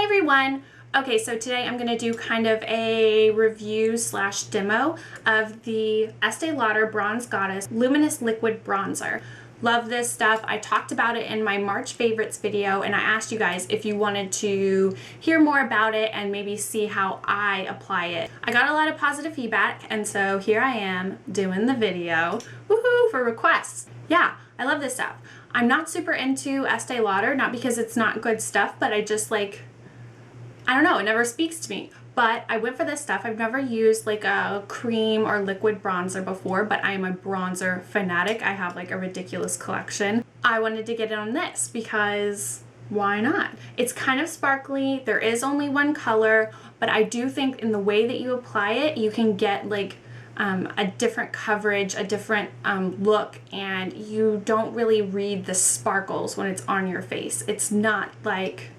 everyone! Okay, so today I'm going to do kind of a review slash demo of the Estee Lauder Bronze Goddess Luminous Liquid Bronzer. Love this stuff. I talked about it in my March favorites video and I asked you guys if you wanted to hear more about it and maybe see how I apply it. I got a lot of positive feedback and so here I am doing the video. Woohoo for requests. Yeah, I love this stuff. I'm not super into Estee Lauder, not because it's not good stuff, but I just like, I don't know, it never speaks to me. But I went for this stuff. I've never used like a cream or liquid bronzer before, but I am a bronzer fanatic. I have like a ridiculous collection. I wanted to get it on this because why not? It's kind of sparkly. There is only one color, but I do think in the way that you apply it, you can get like a different coverage, a different look, and you don't really read the sparkles when it's on your face. It's not like,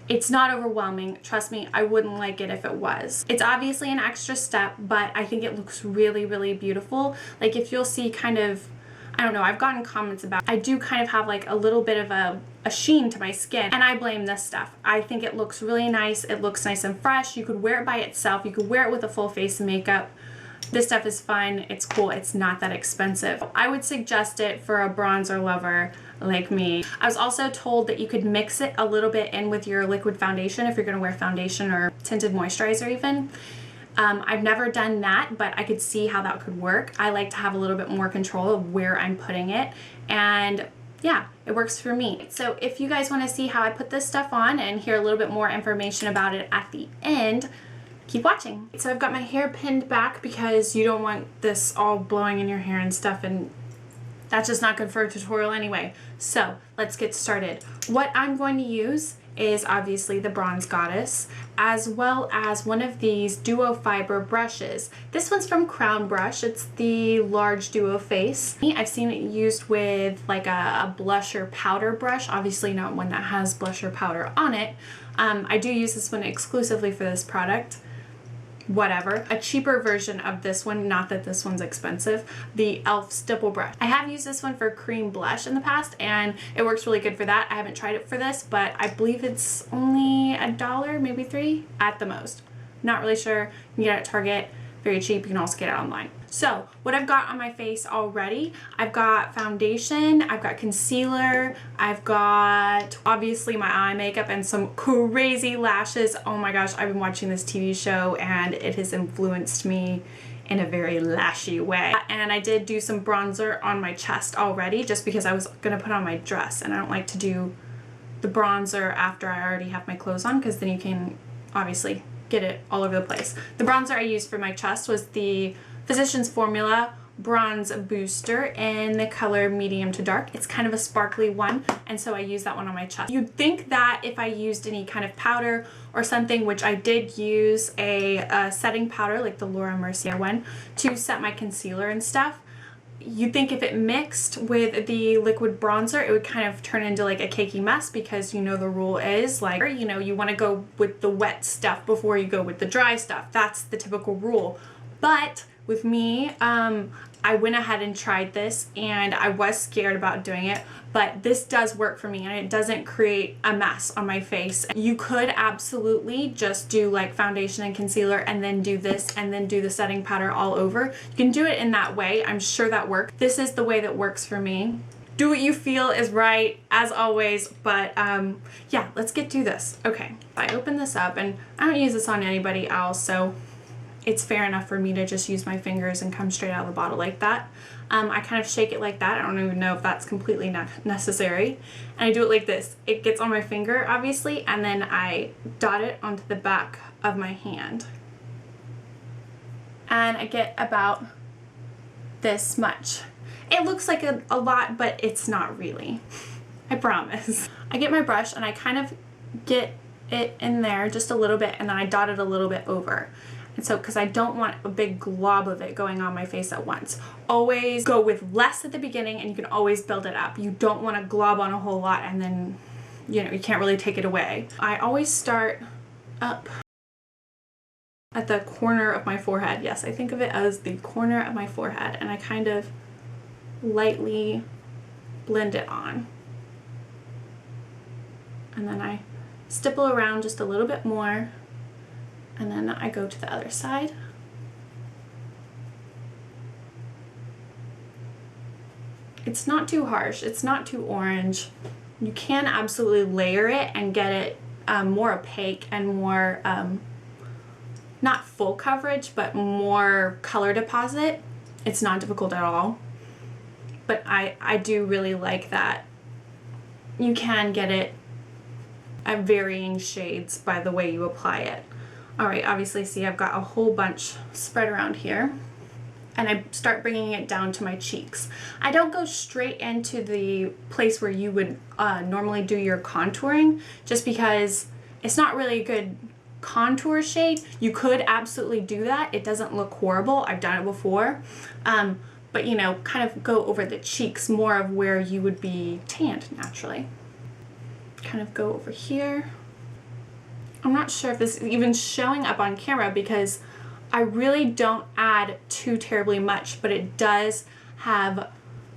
it's not overwhelming. Trust me, I wouldn't like it if it was. It's obviously an extra step, but I think it looks really, really beautiful. Like if you'll see kind of, I don't know, I've gotten comments about, I do kind of have like a little bit of a sheen to my skin, and I blame this stuff. I think it looks really nice. It looks nice and fresh. You could wear it by itself. You could wear it with a full face of makeup. This stuff is fun. It's cool. It's not that expensive. I would suggest it for a bronzer lover like me. I was also told that you could mix it a little bit in with your liquid foundation if you're going to wear foundation or tinted moisturizer even. I've never done that, but I could see how that could work. I like to have a little bit more control of where I'm putting it, and yeah, it works for me. So if you guys want to see how I put this stuff on and hear a little bit more information about it at the end, keep watching. So I've got my hair pinned back because you don't want this all blowing in your hair and stuff, and that's just not good for a tutorial anyway. So let's get started. What I'm going to use is obviously the Bronze Goddess, as well as one of these duo fiber brushes. This one's from Crown Brush. It's the large duo face. I've seen it used with like a blusher powder brush, obviously not one that has blusher powder on it. I do use this one exclusively for this product. Whatever. A cheaper version of this one, not that this one's expensive, the e.l.f. stipple brush. I have used this one for cream blush in the past and it works really good for that. I haven't tried it for this, but I believe it's only $1, maybe $3 at the most. Not really sure. You can get it at Target, very cheap. You can also get it online. So what I've got on my face already, I've got foundation, I've got concealer, I've got obviously my eye makeup and some crazy lashes. Oh my gosh, I've been watching this TV show and it has influenced me in a very lashy way. And I did do some bronzer on my chest already just because I was gonna put on my dress, and I don't like to do the bronzer after I already have my clothes on because then you can obviously get it all over the place. The bronzer I used for my chest was the Physicians Formula Bronze Booster in the color medium to dark. It's kind of a sparkly one, and so I use that one on my chest. You'd think that if I used any kind of powder or something, which I did use a setting powder like the Mercier one to set my concealer and stuff, you'd think if it mixed with the liquid bronzer, it would kind of turn into like a cakey mess, because you know the rule is like, you know, you want to go with the wet stuff before you go with the dry stuff. That's the typical rule. But with me, I went ahead and tried this and I was scared about doing it, but this does work for me and it doesn't create a mess on my face. You could absolutely just do like foundation and concealer and then do this and then do the setting powder all over. You can do it in that way. I'm sure that works. This is the way that works for me. Do what you feel is right, as always, but yeah, let's get to this. Okay, I open this up and I don't use this on anybody else, so it's fair enough for me to just use my fingers and come straight out of the bottle like that. I kind of shake it like that. I don't even know if that's completely necessary. And I do it like this. It gets on my finger, obviously, and then I dot it onto the back of my hand. And I get about this much. It looks like a lot, but it's not really. I promise. I get my brush and I kind of get it in there just a little bit, and then I dot it a little bit over. And so, because I don't want a big glob of it going on my face at once. Always go with less at the beginning and you can always build it up. You don't want to glob on a whole lot and then, you know, you can't really take it away. I always start up at the corner of my forehead. Yes, I think of it as the corner of my forehead, and I kind of lightly blend it on. And then I stipple around just a little bit more, and then I go to the other side. It's not too harsh, it's not too orange. You can absolutely layer it and get it more opaque and more, not full coverage, but more color deposit. It's not difficult at all. But I do really like that you can get it at varying shades by the way you apply it. Alright, obviously see I've got a whole bunch spread around here. And I start bringing it down to my cheeks. I don't go straight into the place where you would normally do your contouring, just because it's not really a good contour shade. You could absolutely do that. It doesn't look horrible. I've done it before. But you know, kind of go over the cheeks, more of where you would be tanned naturally. Kind of go over here. I'm not sure if this is even showing up on camera because I really don't add too terribly much, but it does have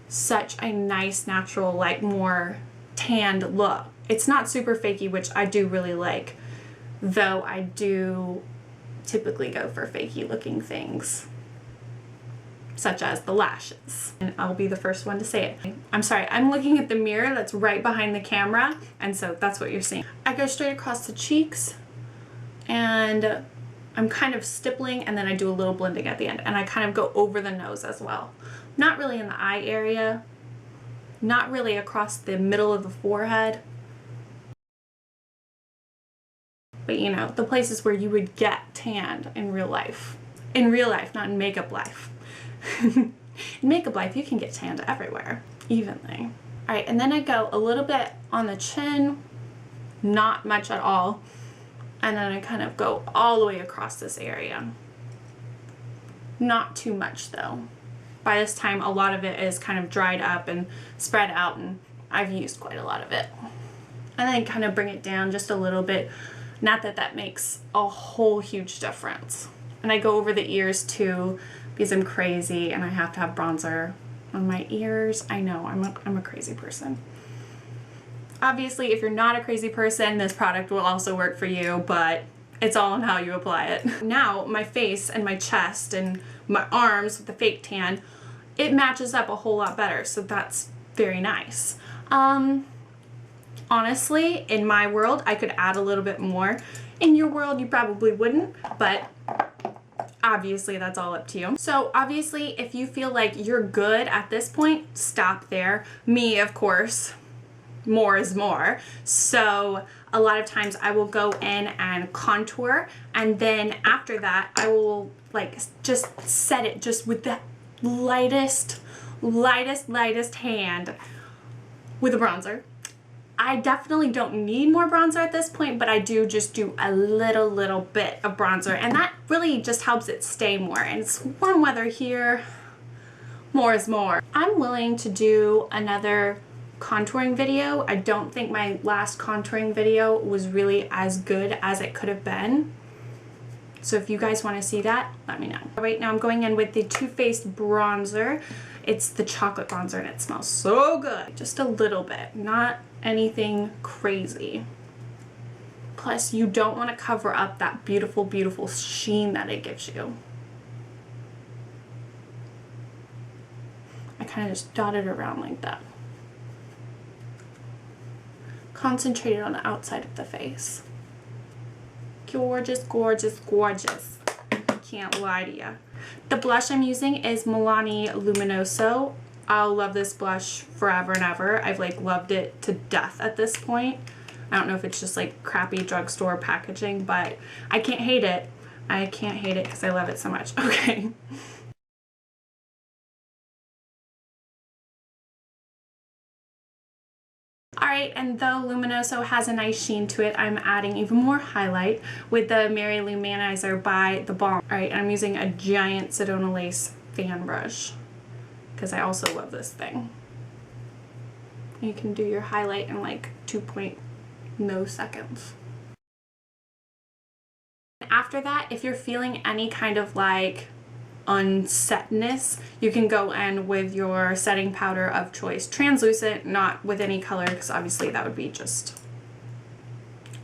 such a nice natural, like more tanned look. It's not super fakey, which I do really like, though I do typically go for fakey looking things, such as the lashes. And I'll be the first one to say it. I'm sorry, I'm looking at the mirror that's right behind the camera, and so that's what you're seeing. I go straight across the cheeks, and I'm kind of stippling, and then I do a little blending at the end, and I kind of go over the nose as well. Not really in the eye area, not really across the middle of the forehead, but you know, the places where you would get tanned in real life. In real life, not in makeup life. In makeup life, you can get tanned everywhere, evenly. Alright, and then I go a little bit on the chin, not much at all. And then I kind of go all the way across this area. Not too much though. By this time, a lot of it is kind of dried up and spread out, and I've used quite a lot of it. And then kind of bring it down just a little bit. Not that that makes a whole huge difference. And I go over the ears too, because I'm crazy and I have to have bronzer on my ears. I know, I'm a crazy person. Obviously, if you're not a crazy person, this product will also work for you, but it's all on how you apply it. Now, my face and my chest and my arms with the fake tan, it matches up a whole lot better, so that's very nice. Honestly, in my world, I could add a little bit more. In your world, you probably wouldn't, but obviously that's all up to you. So obviously, if you feel like you're good at this point, stop there. Me, of course, more is more. So a lot of times I will go in and contour, and then after that I will like just set it just with the lightest hand with a bronzer. I definitely don't need more bronzer at this point, but I do just do a little bit of bronzer, and that really just helps it stay more. And it's warm weather here, more is more. I'm willing to do another contouring video. I don't think my last contouring video was really as good as it could have been. So if you guys want to see that, let me know. Right now I'm going in with the Too Faced bronzer. It's the chocolate bronzer and it smells so good. Just a little bit, not anything crazy. Plus you don't want to cover up that beautiful sheen that it gives you. I kind of just dot it around like that. Concentrated on the outside of the face. Gorgeous, gorgeous, gorgeous. Can't lie to you. The blush I'm using is Milani Luminoso. I'll love this blush forever and ever. I've like loved it to death at this point. I don't know if it's just like crappy drugstore packaging, but I can't hate it. I can't hate it because I love it so much. Okay. Alright, and though Luminoso has a nice sheen to it, I'm adding even more highlight with the Mary-Lou Manizer by theBalm. Alright, I'm using a giant Sedona lace fan brush because I also love this thing. You can do your highlight in like 2.0 seconds. After that, if you're feeling any kind of like unsetness, you can go in with your setting powder of choice. Translucent, not with any color, because obviously that would be just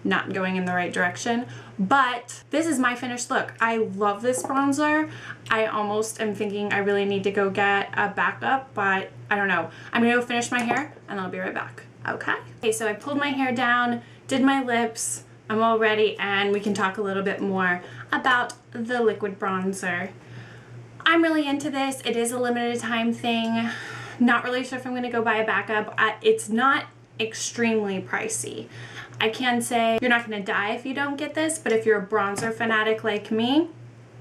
not going in the right direction. But this is my finished look. I love this bronzer. I almost am thinking I really need to go get a backup, but I don't know. I'm gonna go finish my hair and I'll be right back. Okay, so I pulled my hair down, did my lips, I'm all ready, and we can talk a little bit more about the liquid bronzer. I'm really into this. It is a limited time thing. Not really sure if I'm gonna go buy a backup. It's not extremely pricey. I can say you're not gonna die if you don't get this, but if you're a bronzer fanatic like me,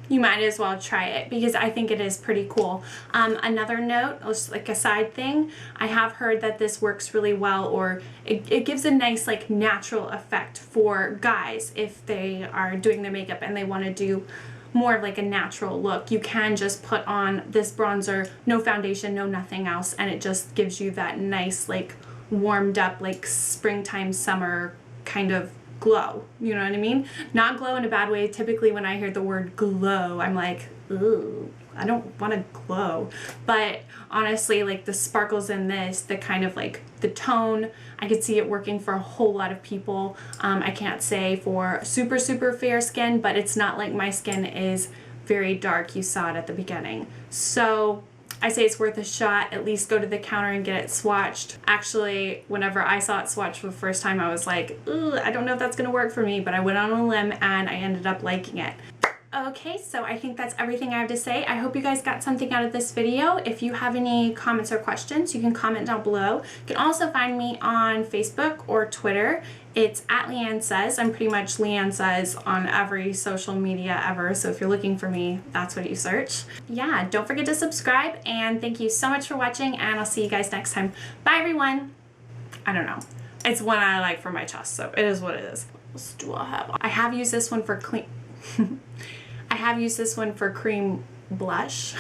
you might as well try it because I think it is pretty cool. Another note, just like a side thing, I have heard that this works really well, or it gives a nice like natural effect for guys if they are doing their makeup and they want to do more of like a natural look. You can just put on this bronzer, no foundation, no nothing else, and it just gives you that nice like warmed up like springtime summer kind of glow, you know what I mean? Not glow in a bad way. Typically when I hear the word glow, I'm like, ooh, I don't want to glow. But honestly, like the sparkles in this, the kind of like the tone, I could see it working for a whole lot of people. I can't say for super fair skin, but it's not like my skin is very dark. You saw it at the beginning. So I say it's worth a shot. At least go to the counter and get it swatched. Actually, whenever I saw it swatched for the first time, I was like, ooh, I don't know if that's gonna work for me, but I went on a limb and I ended up liking it. Okay, so I think that's everything I have to say. I hope you guys got something out of this video. If you have any comments or questions, you can comment down below. You can also find me on Facebook or Twitter. It's at LeighAnnSays. I'm pretty much LeighAnnSays on every social media ever, so if you're looking for me, that's what you search. Yeah, don't forget to subscribe, and thank you so much for watching, and I'll see you guys next time. Bye, everyone. I don't know. It's one I like for my chest, so it is what it is. What else do I have? I have used this one for clean... I have used this one for cream blush.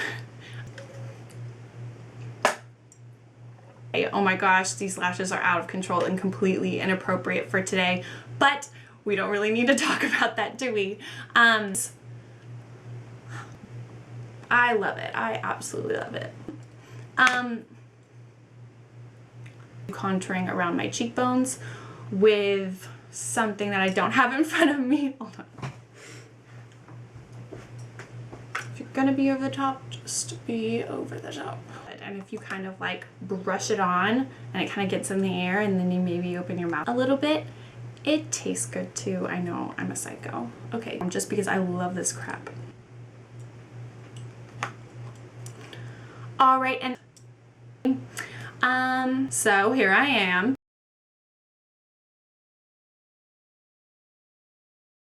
Oh my gosh, these lashes are out of control and completely inappropriate for today, but we don't really need to talk about that, do we? I love it. I absolutely love it. Contouring around my cheekbones with something that I don't have in front of me. Hold on. If you're gonna be over the top, just be over the top. And if you kind of like brush it on and it kind of gets in the air and then you maybe open your mouth a little bit, it tastes good too. I know, I'm a psycho. Okay, just because I love this crap. All right, and so here I am.